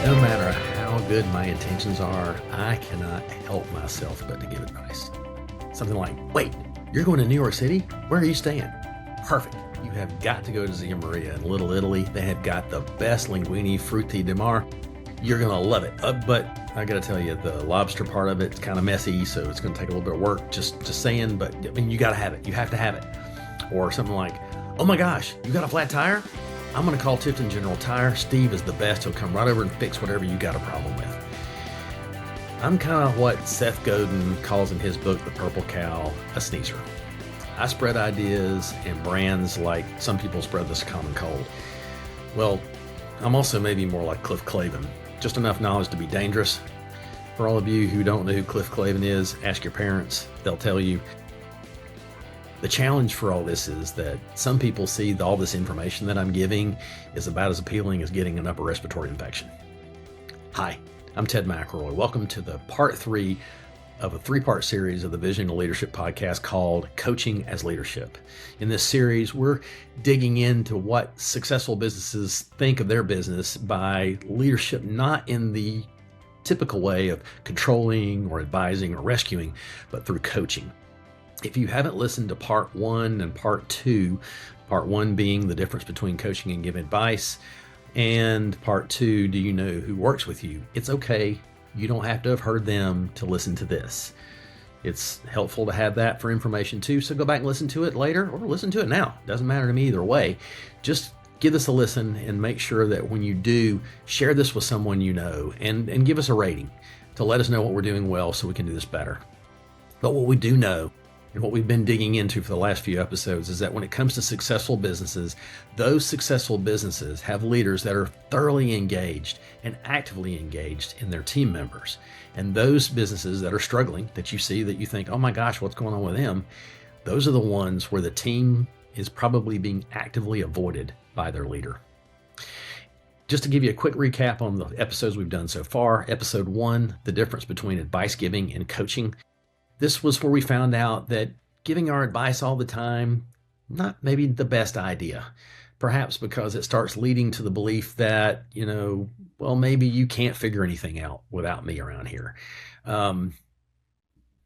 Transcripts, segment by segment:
No matter how good my intentions are, I cannot help myself but to give advice. Something like, wait, you're going to New York City? Where are you staying? Perfect. You have got to go to Zia Maria in Little Italy. They have got the best linguine frutti di mare. You're going to love it. But I got to tell you, the lobster part of it's kind of messy, so it's going to take a little bit of work. Just saying, but I mean, you got to have it. You have to have it. Or something like, oh my gosh, you got a flat tire? I'm going to call Tifton General Tire. Steve is the best. He'll come right over and fix whatever you got a problem with. I'm kind of what Seth Godin calls in his book, The Purple Cow, a sneezer. I spread ideas and brands like some people spread this common cold. Well, I'm also maybe more like Cliff Clavin, just enough knowledge to be dangerous. For all of you who don't know who Cliff Clavin is, ask your parents. They'll tell you. The challenge for all this is that some people see all this information that I'm giving is about as appealing as getting an upper respiratory infection. Hi, I'm Ted McElroy. Welcome to the part 3 of a 3-part series of the Vision to Leadership podcast called Coaching as Leadership. In this series, we're digging into what successful businesses think of their business by leadership, not in the typical way of controlling or advising or rescuing, but through coaching. If you haven't listened to part 1 and part 2, part 1 being the difference between coaching and giving advice, and part 2, do you know who works with you? It's okay. You don't have to have heard them to listen to this. It's helpful to have that for information too, so go back and listen to it later or listen to it now. Doesn't matter to me either way. Just give this a listen and make sure that when you do, share this with someone you know and give us a rating to let us know what we're doing well so we can do this better. But what we do know, and what we've been digging into for the last few episodes, is that when it comes to successful businesses, those successful businesses have leaders that are thoroughly engaged and actively engaged in their team members. And those businesses that are struggling, that you see, that you think, oh my gosh, what's going on with them? Those are the ones where the team is probably being actively avoided by their leader. Just to give you a quick recap on the episodes we've done so far, episode 1, the difference between advice giving and coaching. This was where we found out that giving our advice all the time, not maybe the best idea, perhaps because it starts leading to the belief that, well, maybe you can't figure anything out without me around here.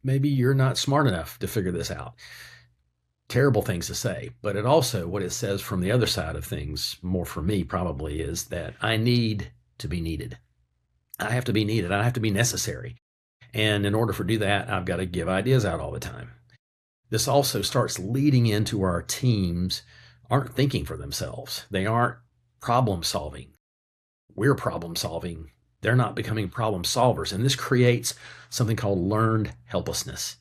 Maybe you're not smart enough to figure this out. Terrible things to say, but it also, what it says from the other side of things, more for me probably, is that I need to be needed. I have to be needed. I have to be necessary. And in order to do that, I've got to give ideas out all the time. This also starts leading into our teams aren't thinking for themselves. They aren't problem solving. We're problem solving. They're not becoming problem solvers. And this creates something called learned helplessness.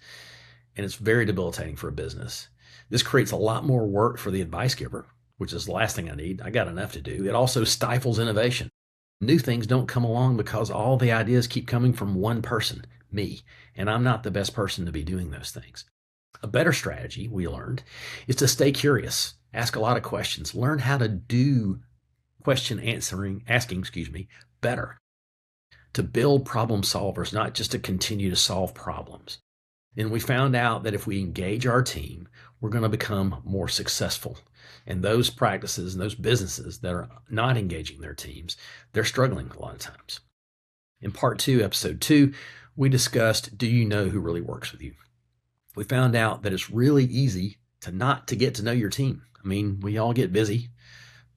And it's very debilitating for a business. This creates a lot more work for the advice giver, which is the last thing I need. I got enough to do. It also stifles innovation. New things don't come along because all the ideas keep coming from one person, me, and I'm not the best person to be doing those things. A better strategy, we learned, is to stay curious, ask a lot of questions, learn how to do asking better, to build problem solvers, not just to continue to solve problems. And we found out that if we engage our team, we're going to become more successful. And those practices and those businesses that are not engaging their teams, they're struggling a lot of times. In part 2, episode 2, we discussed, do you know who really works with you? We found out that it's really easy to get to know your team. I mean, we all get busy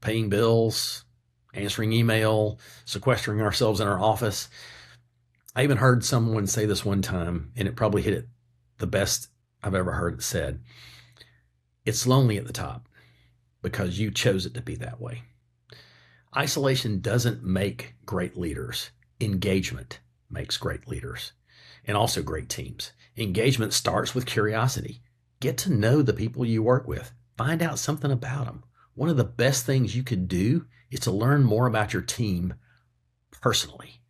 paying bills, answering email, sequestering ourselves in our office. I even heard someone say this one time, and it probably hit it the best I've ever heard it said. It's lonely at the top because you chose it to be that way. Isolation doesn't make great leaders. Engagement makes great leaders and also great teams. Engagement starts with curiosity. Get to know the people you work with. Find out something about them. One of the best things you could do is to learn more about your team personally,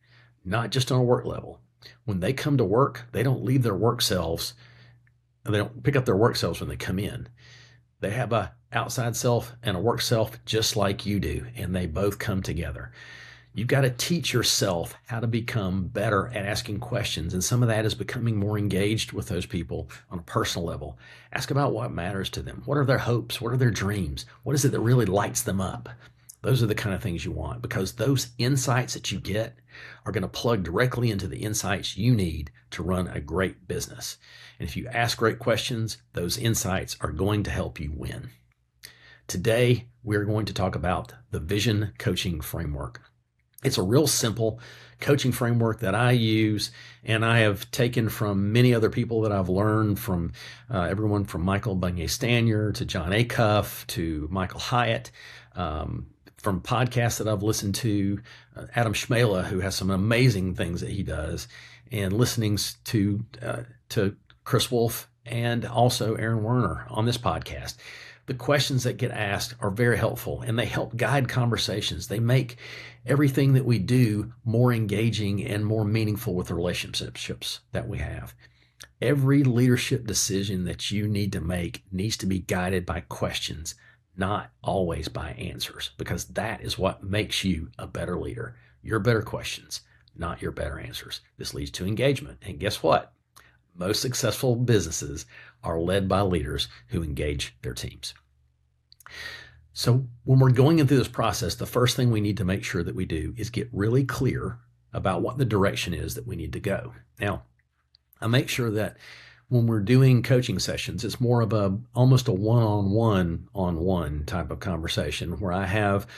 not just on a work level. When they come to work, they don't leave their work selves. They don't pick up their work selves when they come in. They have a outside self and a work self just like you do, and they both come together. You've got to teach yourself how to become better at asking questions, and some of that is becoming more engaged with those people on a personal level. Ask about what matters to them. What are their hopes? What are their dreams? What is it that really lights them up? Those are the kind of things you want, because those insights that you get are going to plug directly into the insights you need to run a great business. And if you ask great questions, those insights are going to help you win. Today, we're going to talk about the Vision Coaching Framework. It's a real simple coaching framework that I use, and I have taken from many other people that I've learned from, everyone from Michael Bunyé to John Acuff to Michael Hyatt, from podcasts that I've listened to, Adam Schmela, who has some amazing things that he does, and listening to Chris Wolf and also Aaron Werner on this podcast. The questions that get asked are very helpful, and they help guide conversations. They make everything that we do more engaging and more meaningful with the relationships that we have. Every leadership decision that you need to make needs to be guided by questions, not always by answers, because that is what makes you a better leader. Your better questions, not your better answers. This leads to engagement. And guess what? Most successful businesses are led by leaders who engage their teams. So when we're going into this process, the first thing we need to make sure that we do is get really clear about what the direction is that we need to go. Now, I make sure that when we're doing coaching sessions, it's more of almost a one-on-one type of conversation where I have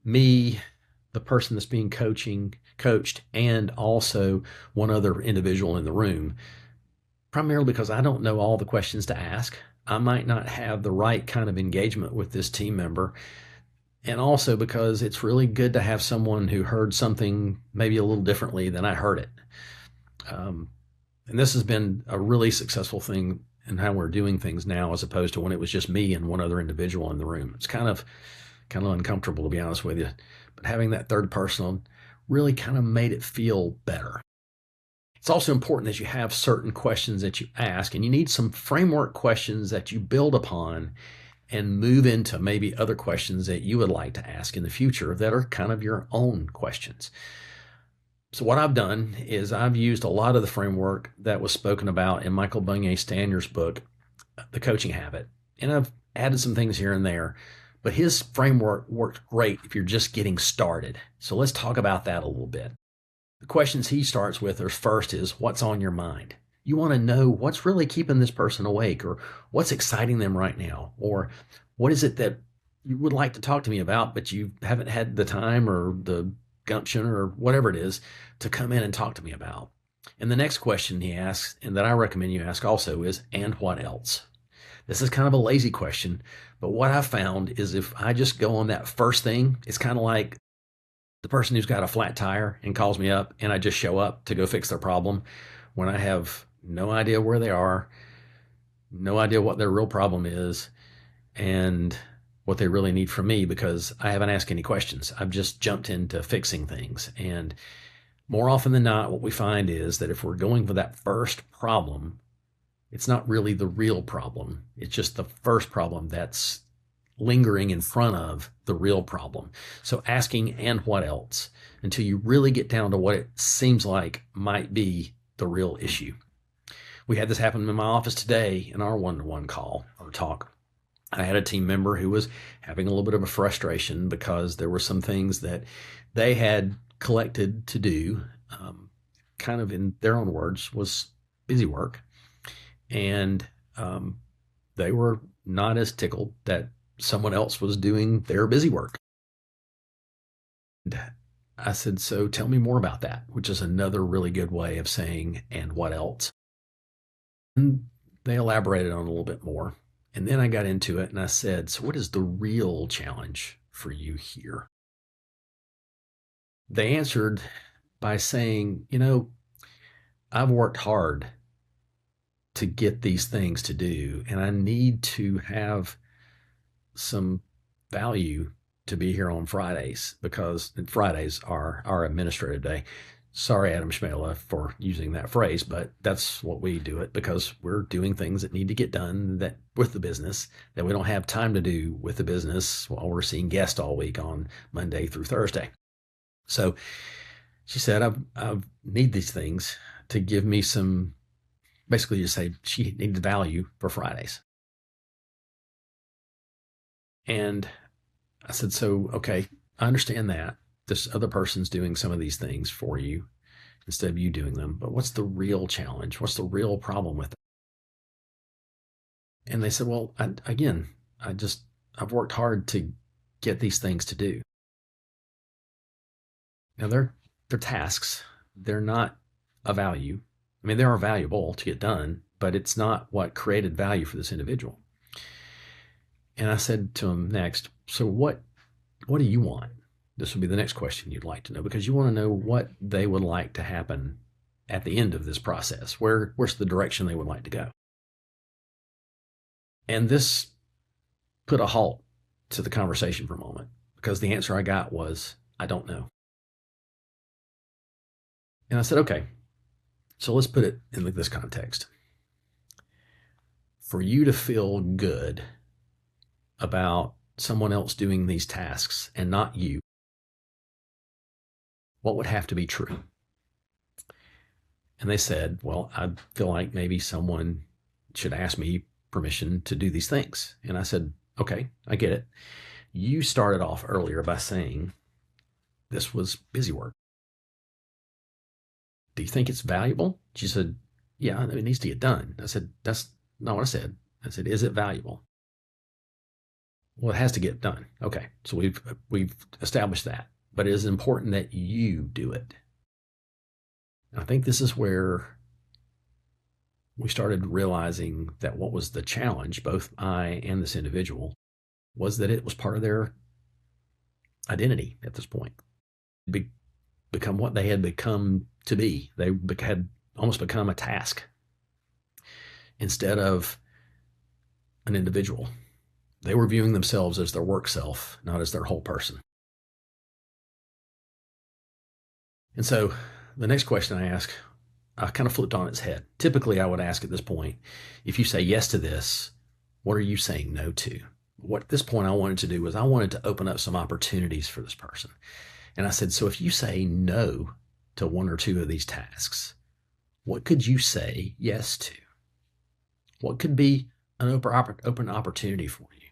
me, the person that's being coached, and also one other individual in the room, primarily because I don't know all the questions to ask. I might not have the right kind of engagement with this team member. And also because it's really good to have someone who heard something maybe a little differently than I heard it. And this has been a really successful thing in how we're doing things now, as opposed to when it was just me and one other individual in the room. It's kind of uncomfortable, to be honest with you. But having that third person really kind of made it feel better. It's also important that you have certain questions that you ask, and you need some framework questions that you build upon and move into maybe other questions that you would like to ask in the future that are kind of your own questions. So what I've done is I've used a lot of the framework that was spoken about in Michael Bunyé book, The Coaching Habit, and I've added some things here and there, but his framework works great if you're just getting started. So let's talk about that a little bit. The questions he starts with first is, what's on your mind? You want to know what's really keeping this person awake, or what's exciting them right now, or what is it that you would like to talk to me about, but you haven't had the time or the gumption or whatever it is to come in and talk to me about. And the next question he asks, and that I recommend you ask also, is, and what else? This is kind of a lazy question, but what I've found is if I just go on that first thing, it's kind of like the person who's got a flat tire and calls me up and I just show up to go fix their problem when I have no idea where they are, no idea what their real problem is, and what they really need from me, because I haven't asked any questions. I've just jumped into fixing things. And more often than not, what we find is that if we're going for that first problem, it's not really the real problem. It's just the first problem that's lingering in front of the real problem. So asking, and what else, until you really get down to what it seems like might be the real issue. We had this happen in my office today in our one-to-one call or talk. I had a team member who was having a little bit of a frustration because there were some things that they had collected to do, kind of in their own words, was busy work. And they were not as tickled that someone else was doing their busy work. And I said, so tell me more about that, which is another really good way of saying, and what else? And they elaborated on it a little bit more. And then I got into it and I said, so what is the real challenge for you here? They answered by saying, I've worked hard to get these things to do, and I need to have some value to be here on Fridays, because Fridays are our administrative day. Sorry, Adam Schmela, for using that phrase, but that's what we do it, because we're doing things that need to get done that with the business that we don't have time to do with the business while we're seeing guests all week on Monday through Thursday. So she said, I need these things to give me some, basically to say she needed value for Fridays. And I said, so, okay, I understand that. This other person's doing some of these things for you instead of you doing them. But what's the real challenge? What's the real problem with it? And they said, well, again, I've worked hard to get these things to do. Now they're tasks. They're not a value. I mean, they are valuable to get done, but it's not what created value for this individual. And I said to him next, so what do you want? This would be the next question you'd like to know, because you want to know what they would like to happen at the end of this process. Where's the direction they would like to go? And this put a halt to the conversation for a moment, because the answer I got was, I don't know. And I said, okay, so let's put it in this context. For you to feel good about someone else doing these tasks and not you, what would have to be true? And they said, well, I feel like maybe someone should ask me permission to do these things. And I said, okay, I get it. You started off earlier by saying this was busy work. Do you think it's valuable? She said, yeah, it needs to get done. I said, that's not what I said. I said, is it valuable? Well, it has to get done. Okay, so we've established that, but it is important that you do it. And I think this is where we started realizing that what was the challenge, both I and this individual, was that it was part of their identity at this point. Become what they had become to be. They had almost become a task instead of an individual. They were viewing themselves as their work self, not as their whole person. And so the next question I ask, I kind of flipped on its head. Typically, I would ask at this point, if you say yes to this, what are you saying no to? What at this point I wanted to do was I wanted to open up some opportunities for this person. And I said, so if you say no to one or two of these tasks, what could you say yes to? What could be an open opportunity for you?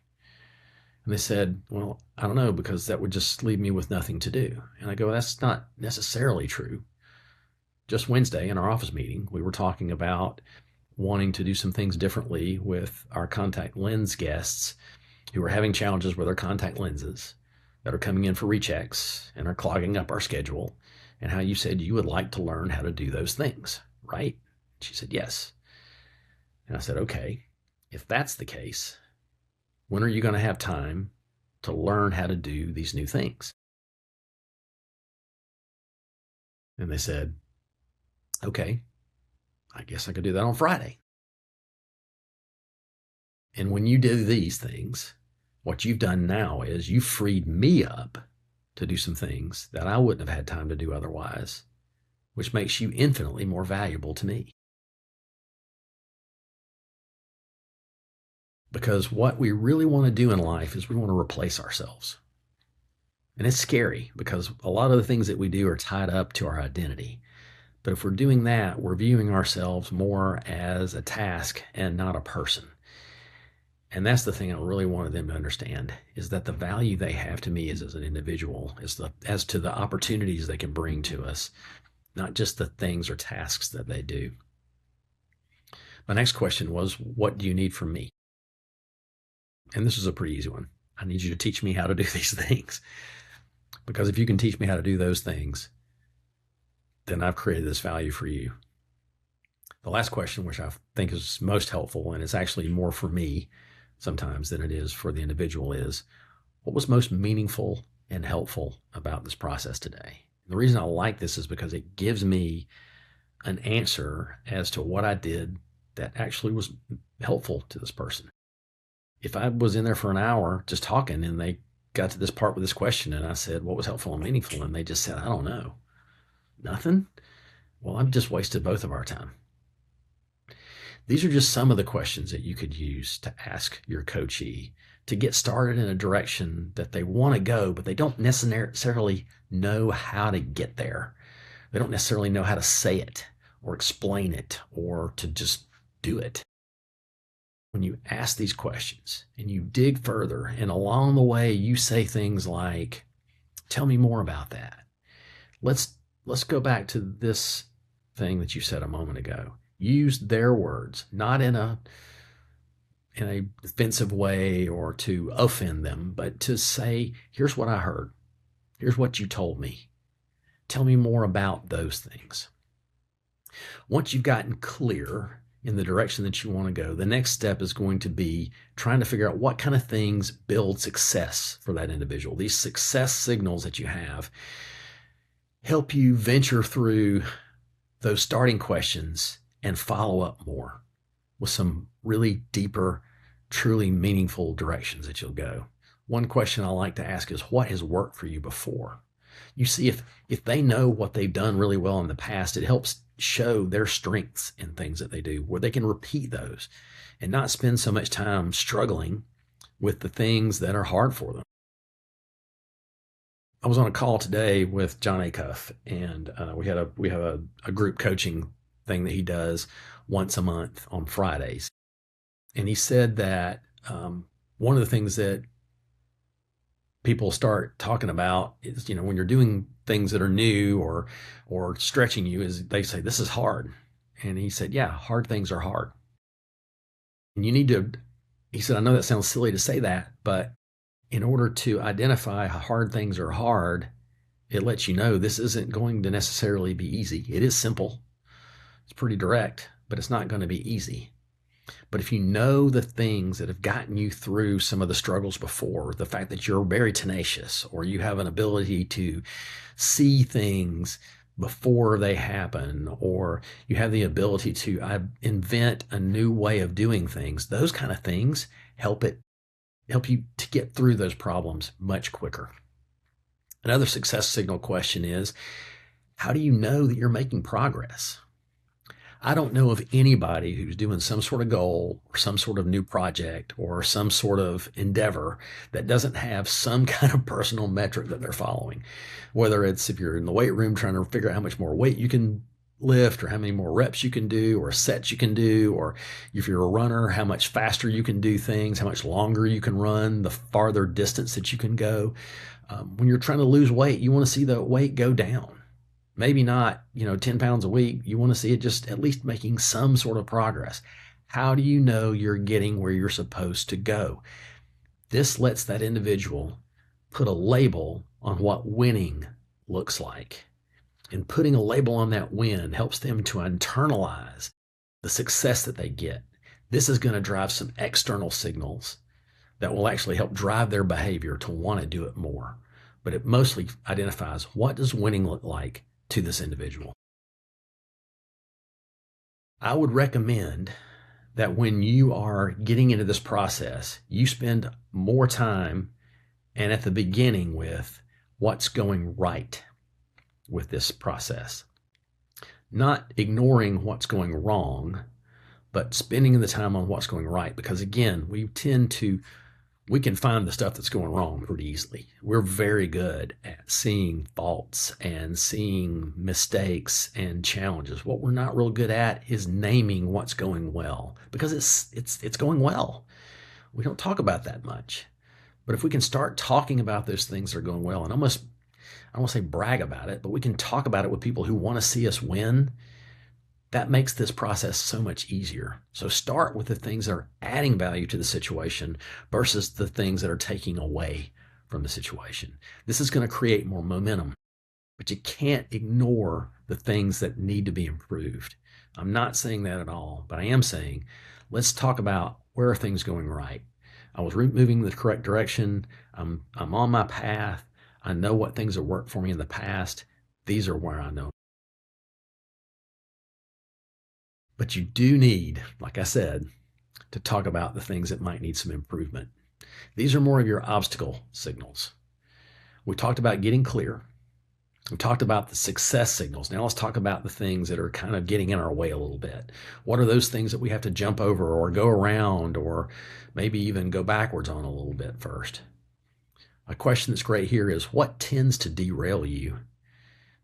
And they said, well, I don't know, because that would just leave me with nothing to do. And I go, that's not necessarily true. Just Wednesday in our office meeting, we were talking about wanting to do some things differently with our contact lens guests who are having challenges with their contact lenses that are coming in for rechecks and are clogging up our schedule, and how you said you would like to learn how to do those things, right? She said, yes. And I said, okay, if that's the case, when are you going to have time to learn how to do these new things? And they said, okay, I guess I could do that on Friday. And when you do these things, what you've done now is you've freed me up to do some things that I wouldn't have had time to do otherwise, which makes you infinitely more valuable to me. Because what we really want to do in life is we want to replace ourselves. And it's scary because a lot of the things that we do are tied up to our identity. But if we're doing that, we're viewing ourselves more as a task and not a person. And that's the thing I really wanted them to understand, is that the value they have to me is as an individual, as to the opportunities they can bring to us, not just the things or tasks that they do. My next question was, what do you need from me? And this is a pretty easy one. I need you to teach me how to do these things. Because if you can teach me how to do those things, then I've created this value for you. The last question, which I think is most helpful, and it's actually more for me sometimes than it is for the individual, is what was most meaningful and helpful about this process today? The reason I like this is because it gives me an answer as to what I did that actually was helpful to this person. If I was in there for an hour just talking and they got to this part with this question and I said, what was helpful and meaningful? And they just said, I don't know, nothing. Well, I've just wasted both of our time. These are just some of the questions that you could use to ask your coachee to get started in a direction that they want to go, but they don't necessarily know how to get there. They don't necessarily know how to say it or explain it or to just do it. when you ask these questions and you dig further, and along the way you say things like, tell me more about that. Let's go back to this thing that you said a moment ago. Use their words, not in a defensive way or to offend them, but to say, here's what I heard. Here's what you told me. Tell me more about those things. Once you've gotten clear in the direction that you want to go, the next step is going to be trying to figure out what kind of things build success for that individual. These success signals that you have help you venture through those starting questions and follow up more with some really deeper, truly meaningful directions that you'll go. One question I like to ask is, what has worked for you before? You see, if they know what they've done really well in the past, it helps show their strengths in things that they do, where they can repeat those and not spend so much time struggling with the things that are hard for them. I was on a call today with John Acuff, and we have a group coaching thing that he does once a month on Fridays, and he said that one of the things that people start talking about is, when you're doing things that are new or stretching you, is they say, this is hard. And he said, yeah, hard things are hard. And you need to, he said, I know that sounds silly to say that, but in order to identify how hard things are hard, it lets you know this isn't going to necessarily be easy. It is simple. It's pretty direct, but it's not going to be easy. But if you know the things that have gotten you through some of the struggles before, the fact that you're very tenacious, or you have an ability to see things before they happen, or you have the ability to invent a new way of doing things, those kind of things help you to get through those problems much quicker. Another success signal question is, how do you know that you're making progress? I don't know of anybody who's doing some sort of goal or some sort of new project or some sort of endeavor that doesn't have some kind of personal metric that they're following. Whether it's if you're in the weight room trying to figure out how much more weight you can lift, or how many more reps you can do, or sets you can do, or if you're a runner, how much faster you can do things, how much longer you can run, the farther distance that you can go. When you're trying to lose weight, you want to see the weight go down. Maybe not, 10 pounds a week. You want to see it just at least making some sort of progress. How do you know you're getting where you're supposed to go? This lets that individual put a label on what winning looks like. And putting a label on that win helps them to internalize the success that they get. This is going to drive some external signals that will actually help drive their behavior to want to do it more. But it mostly identifies, what does winning look like to this individual? I would recommend that when you are getting into this process, you spend more time and at the beginning with what's going right with this process. Not ignoring what's going wrong, but spending the time on what's going right. Because again, we can find the stuff that's going wrong pretty easily. We're very good at seeing faults and seeing mistakes and challenges. What we're not real good at is naming what's going well, because it's going well. We don't talk about that much. But if we can start talking about those things that are going well, and almost, I don't want to say brag about it, but we can talk about it with people who want to see us win, that makes this process so much easier. So start with the things that are adding value to the situation versus the things that are taking away from the situation. This is going to create more momentum, but you can't ignore the things that need to be improved. I'm not saying that at all, but I am saying, let's talk about, where are things going right? I was moving the correct direction. I'm on my path. I know what things have worked for me in the past. These are where I know. But you do need, like I said, to talk about the things that might need some improvement. These are more of your obstacle signals. We talked about getting clear. We talked about the success signals. Now let's talk about the things that are kind of getting in our way a little bit. What are those things that we have to jump over or go around, or maybe even go backwards on a little bit first? A question that's great here is, what tends to derail you?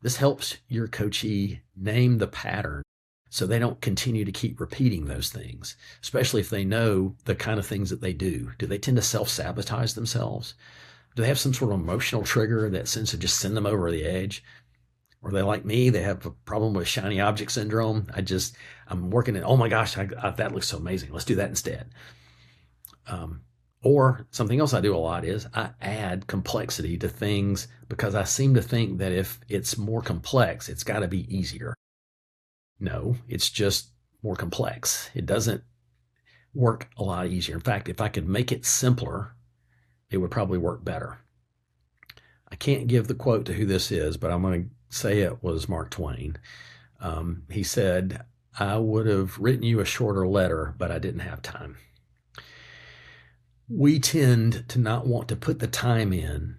This helps your coachee name the pattern So they don't continue to keep repeating those things, especially if they know the kind of things that they do. Do they tend to self-sabotage themselves? Do they have some sort of emotional trigger that seems to just send them over the edge? Or they like me, they have a problem with shiny object syndrome. I'm working at, oh my gosh, that looks so amazing. Let's do that instead. Or something else I do a lot is I add complexity to things because I seem to think that if it's more complex, it's got to be easier. No, it's just more complex. It doesn't work a lot easier. In fact, if I could make it simpler, it would probably work better. I can't give the quote to who this is, but I'm going to say it was Mark Twain. He said, I would have written you a shorter letter, but I didn't have time. We tend to not want to put the time in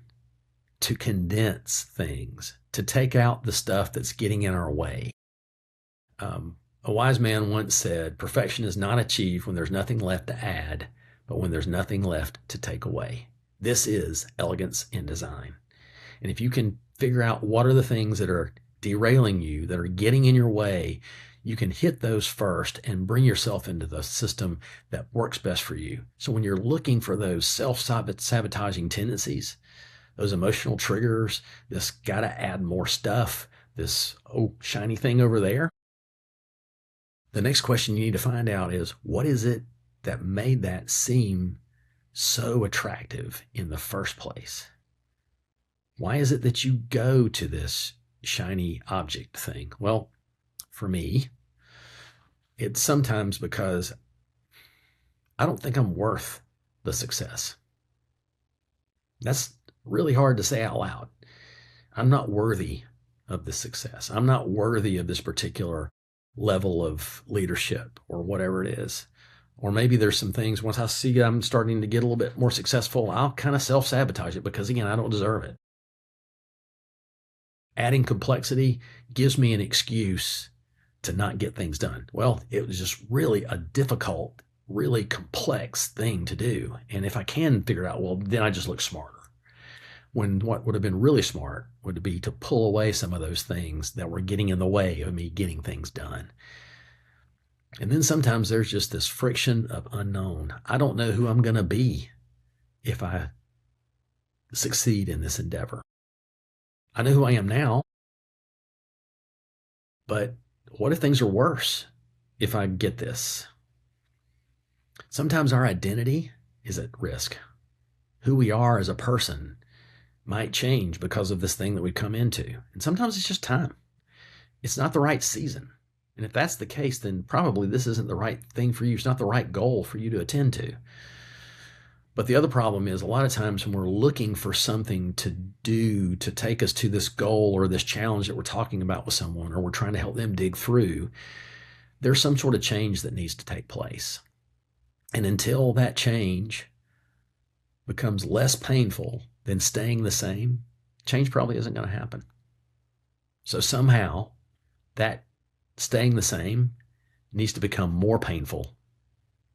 to condense things, to take out the stuff that's getting in our way. A wise man once said, perfection is not achieved when there's nothing left to add, but when there's nothing left to take away. This is elegance in design. And if you can figure out what are the things that are derailing you, that are getting in your way, you can hit those first and bring yourself into the system that works best for you. So when you're looking for those self-sabotaging tendencies, those emotional triggers, this got to add more stuff, this shiny thing over there, the next question you need to find out is, what is it that made that seem so attractive in the first place? Why is it that you go to this shiny object thing? Well, for me, it's sometimes because I don't think I'm worth the success. That's really hard to say out loud. I'm not worthy of this success. I'm not worthy of this particular level of leadership or whatever it is. Or maybe there's some things, once I see I'm starting to get a little bit more successful, I'll kind of self-sabotage it because, again, I don't deserve it. Adding complexity gives me an excuse to not get things done. Well, it was just really a difficult, really complex thing to do. And if I can figure it out, well, then I just look smarter. When what would have been really smart would be to pull away some of those things that were getting in the way of me getting things done. And then sometimes there's just this friction of unknown. I don't know who I'm going to be if I succeed in this endeavor. I know who I am now, but what if things are worse if I get this? Sometimes our identity is at risk. Who we are as a person might change because of this thing that we come into. And sometimes it's just time. It's not the right season. And if that's the case, then probably this isn't the right thing for you. It's not the right goal for you to attend to. But the other problem is a lot of times when we're looking for something to do to take us to this goal or this challenge that we're talking about with someone, or we're trying to help them dig through, there's some sort of change that needs to take place. And until that change becomes less painful than staying the same, change probably isn't going to happen. So somehow that staying the same needs to become more painful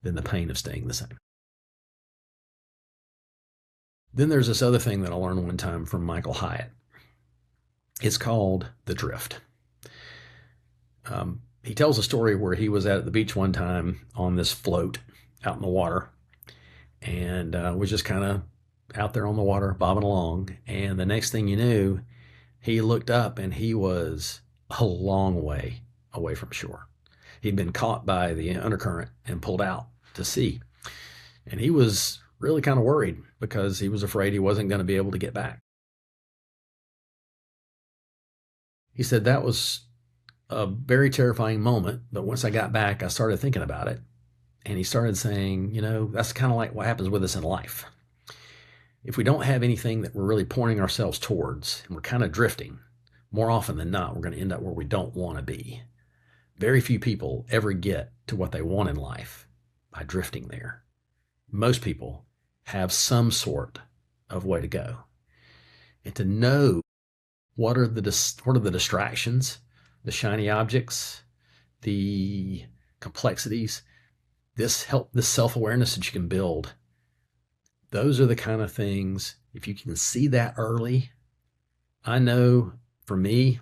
than the pain of staying the same. Then there's this other thing that I learned one time from Michael Hyatt. It's called the drift. He tells a story where he was at the beach one time on this float out in the water and was just kind of out there on the water bobbing along. And the next thing you knew, he looked up and he was a long way away from shore. He'd been caught by the undercurrent and pulled out to sea. And he was really kind of worried because he was afraid he wasn't going to be able to get back. He said that was a very terrifying moment, but once I got back, I started thinking about it. And he started saying, that's kind of like what happens with us in life. If we don't have anything that we're really pointing ourselves towards and we're kind of drifting, more often than not, we're going to end up where we don't want to be. Very few people ever get to what they want in life by drifting there. Most people have some sort of way to go. And to know what are the distractions, the shiny objects, the complexities, this self-awareness that you can build, those are the kind of things, if you can see that early, I know for me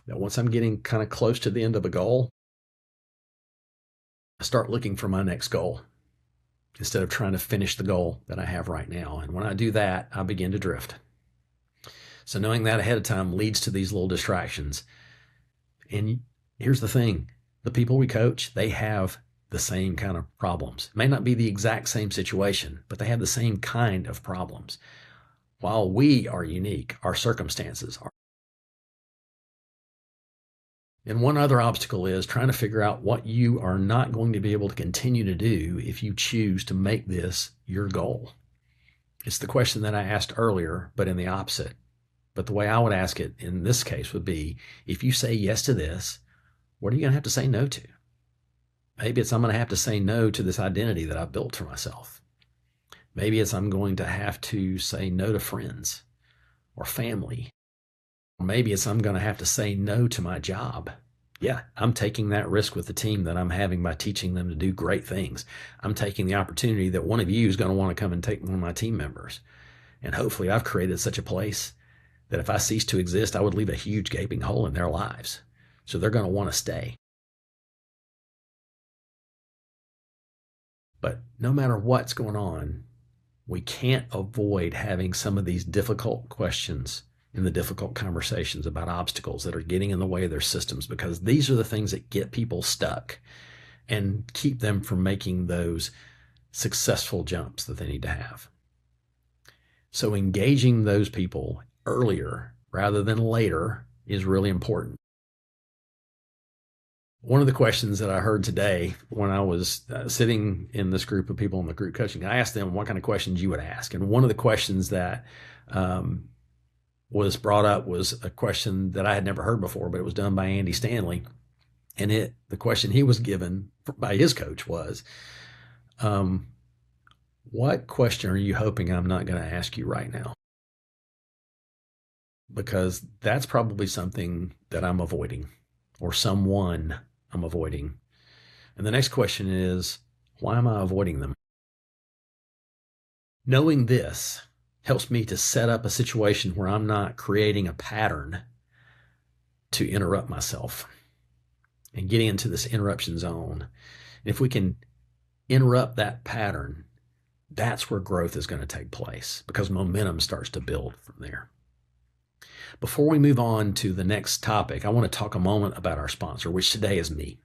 that once I'm getting kind of close to the end of a goal, I start looking for my next goal instead of trying to finish the goal that I have right now. And when I do that, I begin to drift. So knowing that ahead of time leads to these little distractions. And here's the thing, the people we coach, they have the same kind of problems. It may not be the exact same situation, but they have the same kind of problems. While we are unique, our circumstances are. And one other obstacle is trying to figure out what you are not going to be able to continue to do if you choose to make this your goal. It's the question that I asked earlier, but in the opposite. But the way I would ask it in this case would be, if you say yes to this, what are you going to have to say no to? Maybe it's I'm going to have to say no to this identity that I've built for myself. Maybe it's I'm going to have to say no to friends or family. Maybe it's I'm going to have to say no to my job. Yeah, I'm taking that risk with the team that I'm having by teaching them to do great things. I'm taking the opportunity that one of you is going to want to come and take one of my team members. And hopefully I've created such a place that if I cease to exist, I would leave a huge gaping hole in their lives. So they're going to want to stay. But no matter what's going on, we can't avoid having some of these difficult questions in the difficult conversations about obstacles that are getting in the way of their systems, because these are the things that get people stuck and keep them from making those successful jumps that they need to have. So engaging those people earlier rather than later is really important. One of the questions that I heard today when I was sitting in this group of people in the group coaching, I asked them what kind of questions you would ask. And one of the questions that was brought up was a question that I had never heard before, but it was done by Andy Stanley. And the question he was given by his coach was, what question are you hoping I'm not going to ask you right now? Because that's probably something that I'm avoiding, or someone I'm avoiding. And the next question is, why am I avoiding them? Knowing this helps me to set up a situation where I'm not creating a pattern to interrupt myself and getting into this interruption zone. And if we can interrupt that pattern, that's where growth is going to take place, because momentum starts to build from there. Before we move on to the next topic, I want to talk a moment about our sponsor, which today is me.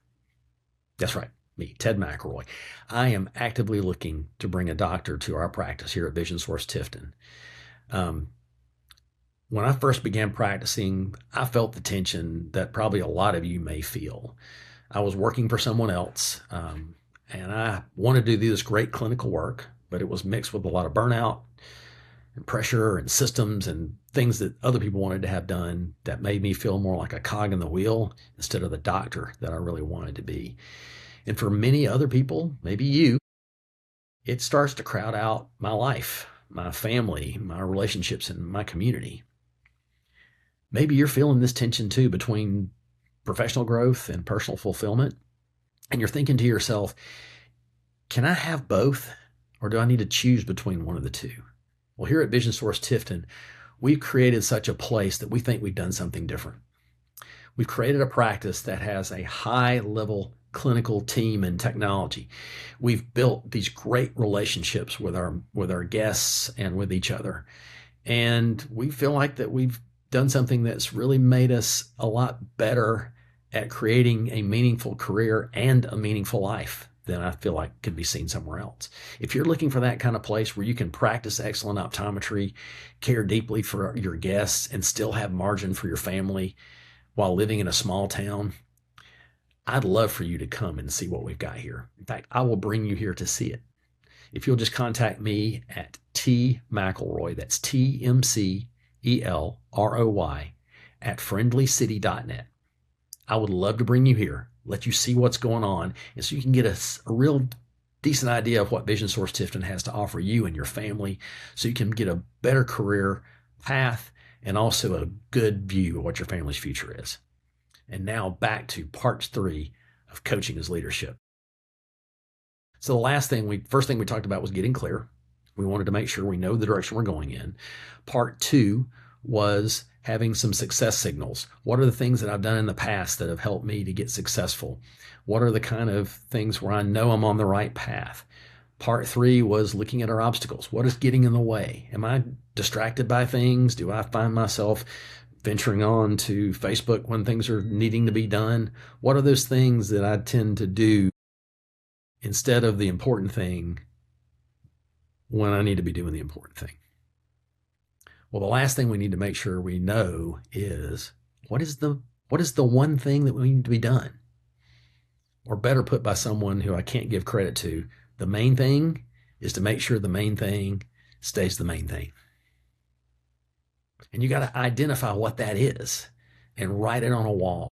That's right, me, Ted McElroy. I am actively looking to bring a doctor to our practice here at Vision Source Tifton. When I first began practicing, I felt the tension that probably a lot of you may feel. I was working for someone else, and I wanted to do this great clinical work, but it was mixed with a lot of burnout and pressure and systems and things that other people wanted to have done that made me feel more like a cog in the wheel instead of the doctor that I really wanted to be. And for many other people, maybe you, it starts to crowd out my life, my family, my relationships, and my community. Maybe you're feeling this tension too between professional growth and personal fulfillment. And you're thinking to yourself, can I have both? Or do I need to choose between one of the two? Well, here at Vision Source Tifton, we've created such a place that we think we've done something different. We've created a practice that has a high-level clinical team and technology. We've built these great relationships with our guests and with each other. And we feel like that we've done something that's really made us a lot better at creating a meaningful career and a meaningful life than I feel like could be seen somewhere else. If you're looking for that kind of place where you can practice excellent optometry, care deeply for your guests, and still have margin for your family while living in a small town, I'd love for you to come and see what we've got here. In fact, I will bring you here to see it. If you'll just contact me at T McElroy, that's TMCELROY at friendlycity.net. I would love to bring you here, let you see what's going on, and so you can get a real decent idea of what Vision Source Tifton has to offer you and your family, so you can get a better career path and also a good view of what your family's future is. And now back to part 3 of coaching as leadership. So the first thing we talked about was getting clear. We wanted to make sure we know the direction we're going in. Part 2 was having some success signals. What are the things that I've done in the past that have helped me to get successful? What are the kind of things where I know I'm on the right path? Part 3 was looking at our obstacles. What is getting in the way? Am I distracted by things? Do I find myself venturing on to Facebook when things are needing to be done? What are those things that I tend to do instead of the important thing when I need to be doing the important thing? Well, the last thing we need to make sure we know is what is the one thing that we need to be done? Or better put by someone who I can't give credit to, the main thing is to make sure the main thing stays the main thing. And you got to identify what that is and write it on a wall,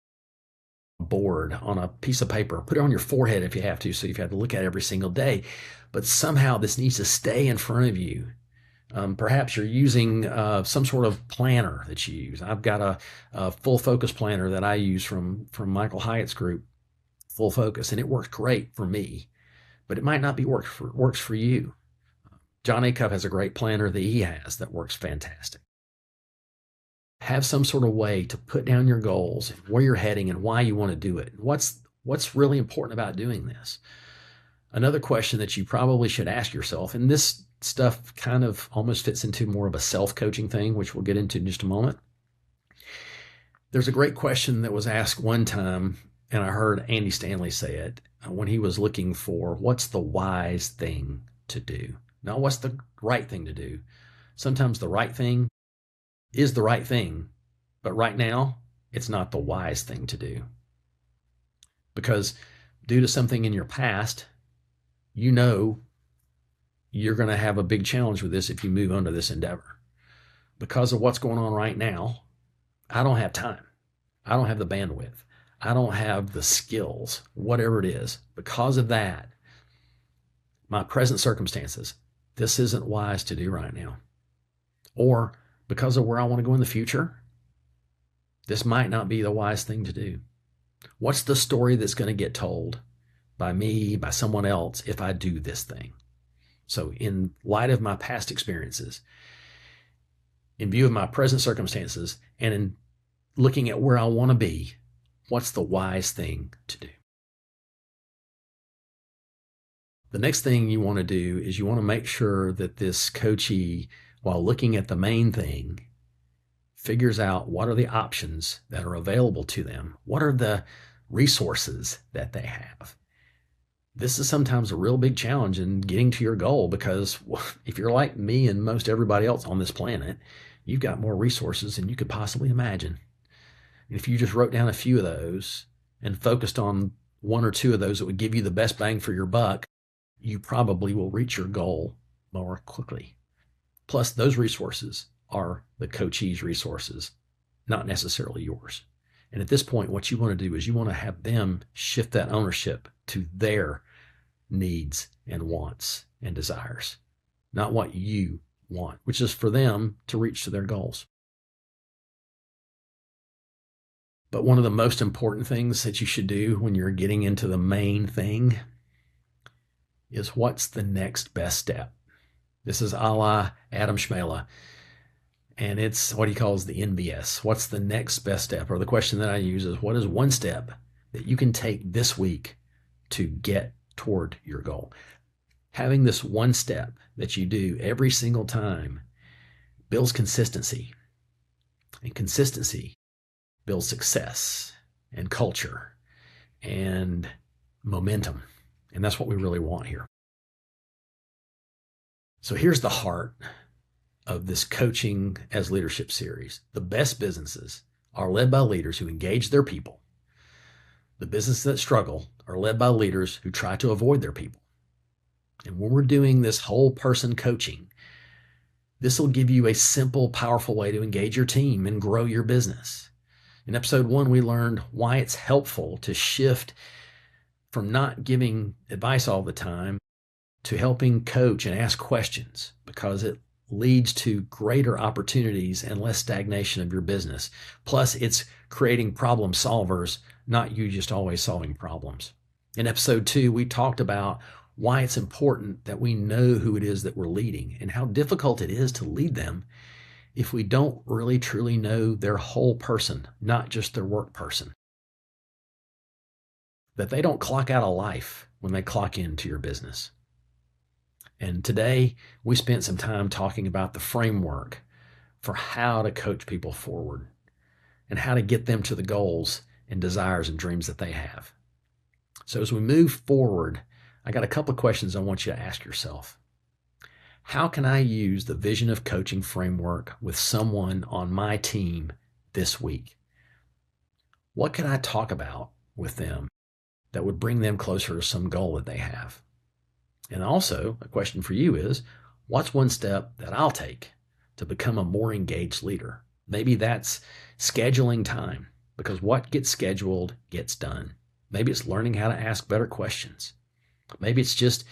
board, on a piece of paper, put it on your forehead if you have to, so you have to look at it every single day. But somehow this needs to stay in front of you. Perhaps you're using some sort of planner that you use. I've got a full focus planner that I use from Michael Hyatt's group, Full Focus, and it works great for me, but it might not be works for you. John Acuff has a great planner that he has that works fantastic. Have some sort of way to put down your goals, where you're heading, and why you want to do it. What's really important about doing this? Another question that you probably should ask yourself, and this stuff kind of almost fits into more of a self-coaching thing, which we'll get into in just a moment. There's a great question that was asked one time, and I heard Andy Stanley say it when he was looking for what's the wise thing to do. Not what's the right thing to do. Sometimes the right thing is the right thing, but right now it's not the wise thing to do. Because due to something in your past, you know you're going to have a big challenge with this if you move on to this endeavor. Because of what's going on right now, I don't have time. I don't have the bandwidth. I don't have the skills, whatever it is. Because of that, my present circumstances, this isn't wise to do right now. Or because of where I want to go in the future, this might not be the wise thing to do. What's the story that's going to get told by me, by someone else, if I do this thing? So in light of my past experiences, in view of my present circumstances, and in looking at where I want to be, what's the wise thing to do? The next thing you want to do is you want to make sure that this coachee, while looking at the main thing, figures out what are the options that are available to them. What are the resources that they have? This is sometimes a real big challenge in getting to your goal, because if you're like me and most everybody else on this planet, you've got more resources than you could possibly imagine. And if you just wrote down a few of those and focused on one or two of those that would give you the best bang for your buck, you probably will reach your goal more quickly. Plus, those resources are the coachee's resources, not necessarily yours. And at this point, what you want to do is you want to have them shift that ownership to their needs and wants and desires, not what you want, which is for them to reach to their goals. But one of the most important things that you should do when you're getting into the main thing is what's the next best step. This is a la Adam Schmela, and it's what he calls the NBS. What's the next best step? Or the question that I use is, what is one step that you can take this week to get toward your goal? Having this one step that you do every single time builds consistency, and consistency builds success and culture and momentum. And that's what we really want here. So here's the heart of this Coaching as Leadership series. The best businesses are led by leaders who engage their people. The businesses that struggle are led by leaders who try to avoid their people. And when we're doing this whole person coaching, this will give you a simple, powerful way to engage your team and grow your business. In episode 1, we learned why it's helpful to shift from not giving advice all the time to helping coach and ask questions, because it leads to greater opportunities and less stagnation of your business. Plus, it's creating problem solvers, not you just always solving problems. In episode 2, we talked about why it's important that we know who it is that we're leading and how difficult it is to lead them if we don't really truly know their whole person, not just their work person. That they don't clock out of life when they clock into your business. And today we spent some time talking about the framework for how to coach people forward and how to get them to the goals and desires and dreams that they have. So as we move forward, I got a couple of questions I want you to ask yourself. How can I use the vision of coaching framework with someone on my team this week? What can I talk about with them that would bring them closer to some goal that they have? And also, a question for you is, what's one step that I'll take to become a more engaged leader? Maybe that's scheduling time, because what gets scheduled gets done. Maybe it's learning how to ask better questions. Maybe it's just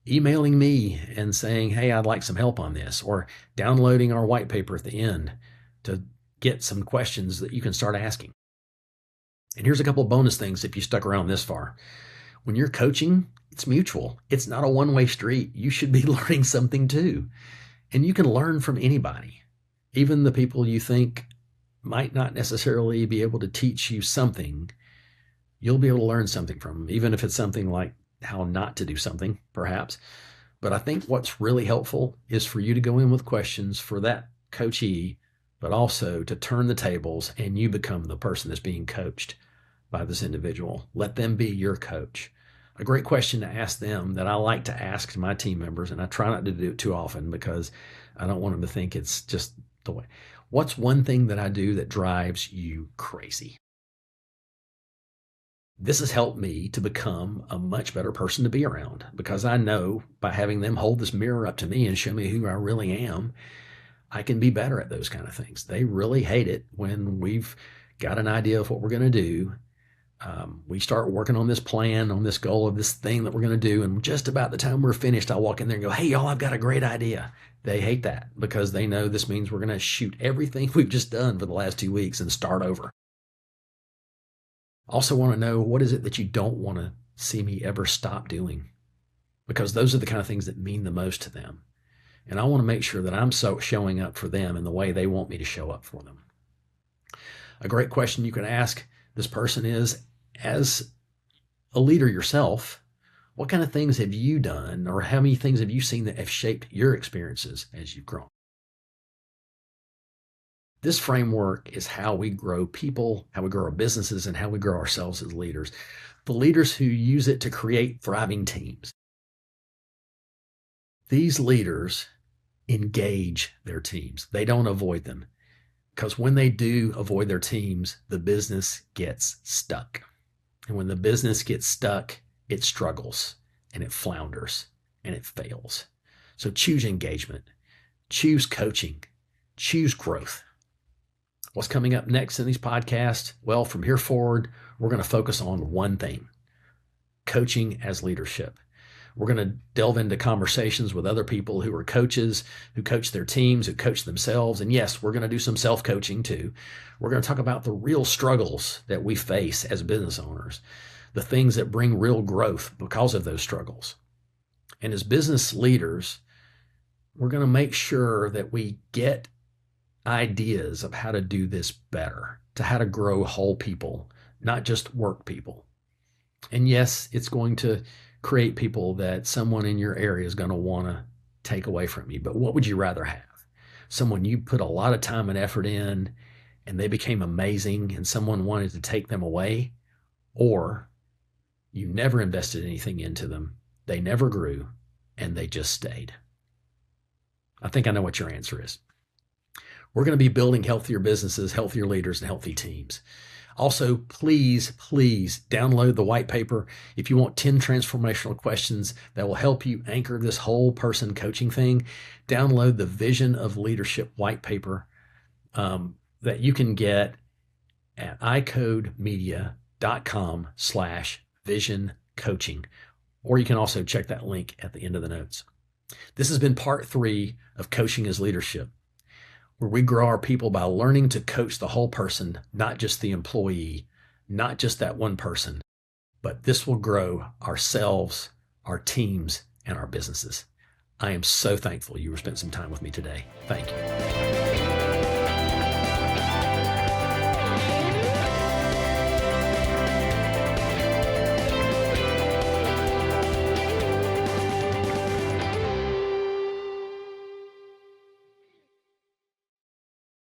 emailing me and saying, hey, I'd like some help on this, or downloading our white paper at the end to get some questions that you can start asking. And here's a couple of bonus things if you stuck around this far. When you're coaching, it's mutual. It's not a one-way street. You should be learning something too. And you can learn from anybody, even the people you think might not necessarily be able to teach you something. You'll be able to learn something from them, even if it's something like how not to do something, perhaps. But I think what's really helpful is for you to go in with questions for that coachee, but also to turn the tables and you become the person that's being coached by this individual. Let them be your coach. A great question to ask them that I like to ask to my team members, and I try not to do it too often because I don't want them to think it's just the way. What's one thing that I do that drives you crazy? This has helped me to become a much better person to be around, because I know by having them hold this mirror up to me and show me who I really am, I can be better at those kind of things. They really hate it when we've got an idea of what we're going to do. We start working on this plan, on this goal of this thing that we're going to do. And just about the time we're finished, I'll walk in there and go, hey, y'all, I've got a great idea. They hate that because they know this means we're going to shoot everything we've just done for the last 2 weeks and start over. Also want to know, what is it that you don't want to see me ever stop doing? Because those are the kind of things that mean the most to them. And I want to make sure that I'm showing up for them in the way they want me to show up for them. A great question you can ask this person is, as a leader yourself, what kind of things have you done, or how many things have you seen that have shaped your experiences as you've grown? This framework is how we grow people, how we grow our businesses, and how we grow ourselves as leaders. The leaders who use it to create thriving teams. These leaders engage their teams. They don't avoid them, because when they do avoid their teams, the business gets stuck. And when the business gets stuck, it struggles and it flounders and it fails. So choose engagement, choose coaching, choose growth. What's coming up next in these podcasts? Well, from here forward, we're going to focus on one thing: coaching as leadership. We're going to delve into conversations with other people who are coaches, who coach their teams, who coach themselves. And yes, we're going to do some self-coaching too. We're going to talk about the real struggles that we face as business owners, the things that bring real growth because of those struggles. And as business leaders, we're going to make sure that we get ideas of how to do this better, to how to grow whole people, not just work people. And yes, it's going to create people that someone in your area is going to want to take away from you. But what would you rather have? Someone you put a lot of time and effort in and they became amazing and someone wanted to take them away? Or you never invested anything into them, they never grew, and they just stayed? I think I know what your answer is. We're going to be building healthier businesses, healthier leaders, and healthy teams. Also, please download the white paper if you want 10 transformational questions that will help you anchor this whole person coaching thing. Download the Vision of Leadership white paper that you can get at icodemedia.com/vision coaching. Or you can also check that link at the end of the notes. This has been part 3 of Coaching as Leadership, where we grow our people by learning to coach the whole person, not just the employee, not just that one person, but this will grow ourselves, our teams, and our businesses. I am so thankful you spent some time with me today. Thank you.